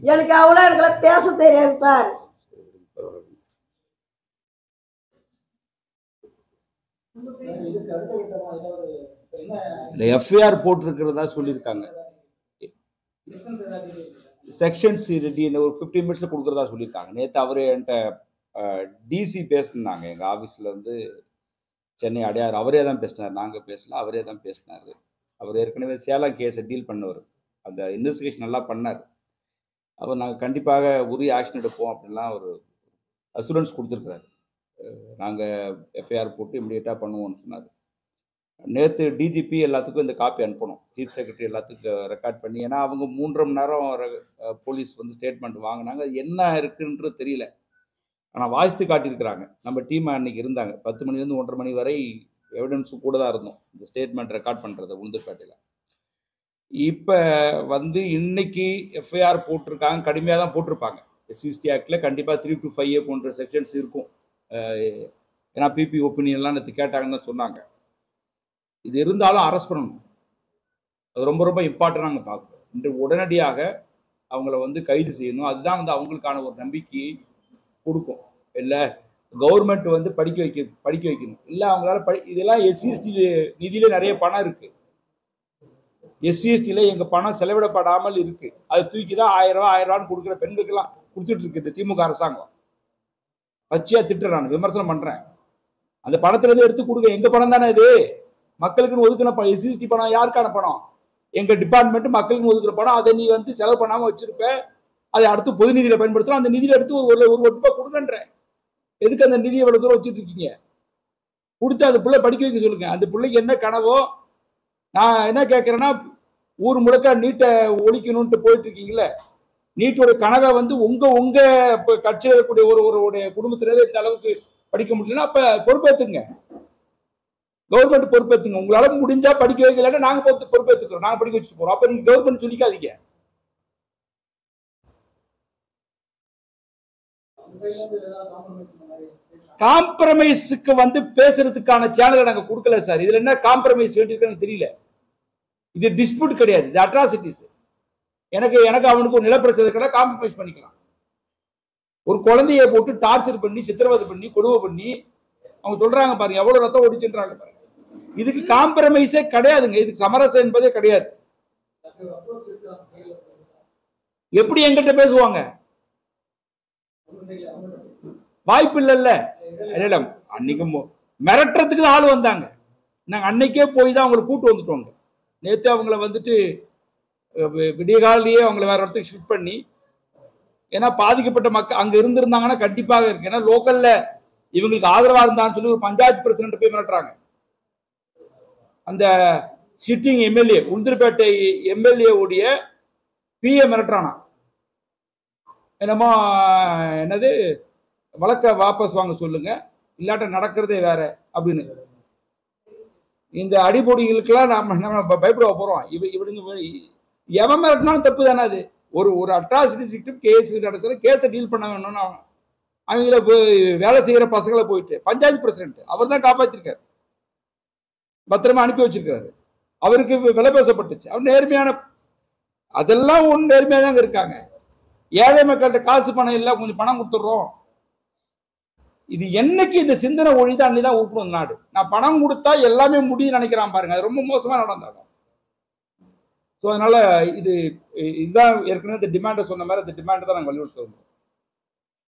எனக்கு அவ்வளோ எனக்கு பேச தெரியாது சார். எஃப்ஐஆர் போட்டிருக்கிறதா சொல்லியிருக்காங்க. செக்ஷன்ஸ் ஒரு 15 மினிட்ஸ்ல கொடுக்குறதா சொல்லியிருக்காங்க. நேற்று அவரு என்கிட்ட டிசி பேசினாங்க. எங்கள் ஆஃபீஸில் இருந்து சென்னை அடையார் அவரே தான் பேசினார். நாங்கள் பேசல, அவரே தான் பேசினார். அவர் ஏற்கனவே சேலம் கேஸை டீல் பண்ணவர். அந்த இன்வெஸ்டிகேஷன் நல்லா பண்ணார். அவர் நாங்கள் கண்டிப்பாக உரிய ஆக்ஷன் எடுப்போம் அப்படின்லாம் ஒரு அசூரன்ஸ் கொடுத்துருக்குறாரு. நாங்கள் எஃப்ஐஆர் போட்டு இம்மிடியேட்டாக பண்ணுவோம்னு சொன்னார். நேற்று டிஜிபி எல்லாத்துக்கும் இந்த காப்பி அனுப்பணும். சீஃப் செக்ரட்டரி எல்லாத்துக்கும் ரெக்கார்ட் பண்ணி, ஏன்னா அவங்க 3.5 மணி நேரம் போலீஸ் வந்து ஸ்டேட்மெண்ட் வாங்கினாங்க. என்ன இருக்குன்றது தெரியல, ஆனால் வாசித்து காட்டியிருக்கிறாங்க. நம்ம டீம் அன்னைக்கு இருந்தாங்க 10 மணிலேருந்து 1:30 மணி வரை எவிடன்ஸும் கூட தான் இருந்தோம் இந்த ஸ்டேட்மெண்ட் ரெக்கார்ட் பண்ணுறது உளுந்தூர்பேட்டையில். இப்போ வந்து இன்னைக்கு எஃப்ஐஆர் போட்டிருக்காங்க. கடுமையாக தான் போட்டிருப்பாங்க. SCST ஆக்டில் கண்டிப்பாக 3 to 5 போன்ற செக்ஷன்ஸ் இருக்கும். ஏன்னா பிபி ஒப்பீனியன்லாம் நேற்று கேட்டாங்கன்னு தான் சொன்னாங்க. இது இருந்தாலும் அரெஸ்ட் பண்ணணும். அது ரொம்ப ரொம்ப இம்பார்ட்டன்ட். நாங்கள் பார்க்குறோம். இன்று உடனடியாக அவங்கள வந்து கைது செய்யணும். அதுதான் வந்து அவங்களுக்கான ஒரு நம்பிக்கையை கொடுக்கும். இல்லை கவர்மெண்ட் வந்து படிக்க வைக்கணும். இல்லை அவங்களால இதெல்லாம் SCST நிதியில நிறைய பணம் இருக்கு. SCSTல எங்க பணம் செலவிடப்படாமல் இருக்கு. அது தூக்கி தான் 1000 ரூபா 1000 ரூபான்னு கொடுக்குற பெண்களுக்கெல்லாம் கொடுத்துட்டு இருக்கு இந்த திமுக அரசாங்கம். பச்சையா திட்டுறேன், நான் விமர்சனம் பண்றேன். அந்த பணத்துல இருந்து எடுத்து கொடுங்க. எங்க பணம் தானே இது? மக்களுக்குன்னு ஒதுக்கின பணம். SCST பணம் யாருக்கான பணம்? எங்க டிபார்ட்மெண்ட் மக்களுக்கு ஒதுக்குற பணம். அதை நீ வந்து செலவு பண்ணாம வச்சிருப்ப. அதை அடுத்து பொது நிதியில பயன்படுத்தணும். அந்த நிதியில எடுத்து ஒரு ரூபாய் கொடுங்கன்ற. எதுக்கு அந்த நிதியை எவ்வளவு தூரம் வச்சுட்டு இருக்கீங்க? கொடுத்து அந்த பிள்ளை படிக்க வைக்க சொல்லுங்க. அந்த பிள்ளைக்கு என்ன கனவோ. நான் என்ன கேட்கறேன்னா, ஊர் முழுக்க நீட்டை ஒழிக்கணும்ட்டு போயிட்டு இருக்கீங்களே, நீட்டோட கனவை வந்து உங்க கட்சியில் இருக்கக்கூடிய ஒரு குடும்பத்தினரே இந்த அளவுக்கு படிக்க முடியலன்னா அப்ப பொறுப்பேற்றுங்க. கவர்மெண்ட் பொறுப்பேற்றுங்க. உங்களால முடிஞ்சா படிக்க வைக்கலன்னா நாங்க பொறுப்பேற்றுக்கிறோம். நாங்க படிக்க வச்சுட்டு போறோம். அப்ப நீங்க கவர்மெண்ட் சொல்லிக்காதீங்க. காம்ப்ரமைஸுக்கு வந்து பேசுறதுக்கான சேனலை நாங்க கொடுக்கல சார். இதுல என்ன காம்ப்ரமைஸ் வேண்டியிருக்குன்னு தெரியல. இது டிஸ்பியூட் கிடையாது, இது அட்ராசிட்டிஸ். எனக்கு அவனுக்கு ஒரு நிலப்பிரச்சனை கிடையாது, காம்ப்ரமைஸ் பண்ணிக்கலாம். ஒரு குழந்தைய போட்டு டார்ச்சர் பண்ணி சித்திரவதை பண்ணி கொடுமை பண்ணி அவங்க சொல்றாங்க பாருங்க, எவ்வளவு ரத்தம் ஓடிச்சுன்றாங்க பாருங்க. இதுக்கு காம்ப்ரமைஸே கிடையாதுங்க. இதுக்கு சமரசம் என்பதே கிடையாது. எப்படி எங்கிட்ட பேசுவாங்க? வாய்ப்பு இல்லைல்ல. அன்னைக்கு மிரட்டுறதுக்கு ஆள் வந்தாங்க. நாங்க அன்னைக்கே போய் தான் அவங்களை கூட்டு வந்துட்டோங்க. நேற்று அவங்கள வந்துட்டு விடிய காலையிலேயே அவங்களை வேற இடத்துக்கு ஷிஃப்ட் பண்ணி, ஏன்னா பாதிக்கப்பட்ட மக்கள் அங்க இருந்திருந்தாங்கன்னா கண்டிப்பாக இருக்கு. ஏன்னா லோக்கல்ல இவங்களுக்கு ஆதரவா இருந்தான்னு சொல்லி ஒரு பஞ்சாயத்து பிரசிடண்ட் போய் மிரட்டுறாங்க. அந்த சிட்டிங் எம்எல்ஏ உளுந்தூர்பேட்டை எம்எல்ஏ உடைய பிஏ மிரட்டுறானா. என்னமோ என்னது வழக்க வாபஸ் வாங்க சொல்லுங்க, இல்லாட்ட நடக்கிறதே வேற அப்படின்னு. இந்த அடிப்பொடிகளுக்கெல்லாம் நம்ம பயப்பட போறோம். இவனுங்க எவன் மிரட்டினாலும் தப்பு தானே அது. ஒரு அட்ராசிட்டிஸ் விக்டிம் கேஸ் நடக்கிற கேஸை டீல் பண்ண வேணும்னு அவங்கள வேலை செய்யற பசங்களை போயிட்டு பஞ்சாயத்து பிரசிடண்ட் அவர் தான் காப்பாத்திருக்காரு, பத்திரமா அனுப்பி வச்சிருக்காரு. அவருக்கு விலை பேசப்பட்டுச்சு. அவர் நேர்மையான, அதெல்லாம் ஒன்று நேர்மையாக தாங்க இருக்காங்க. ஏழை மக்கள்கிட்ட காசு பணம் இல்லை, கொஞ்சம் பணம் கொடுத்துட்றோம். இது என்னைக்கு இந்த சிந்தனை ஒழிதான் அன்னைதான் ஊக்கணும் நாடு. நான் பணம் கொடுத்தா எல்லாமே முடியும் நினைக்கிறான் பாருங்க, அது ரொம்ப மோசமா நடந்தாலும். ஸோ அதனால இதுதான் ஏற்கனவே இந்த டிமாண்டை சொன்ன மாதிரி அந்த டிமாண்டை தான் நாங்கள் வலியுறுத்துவோம்.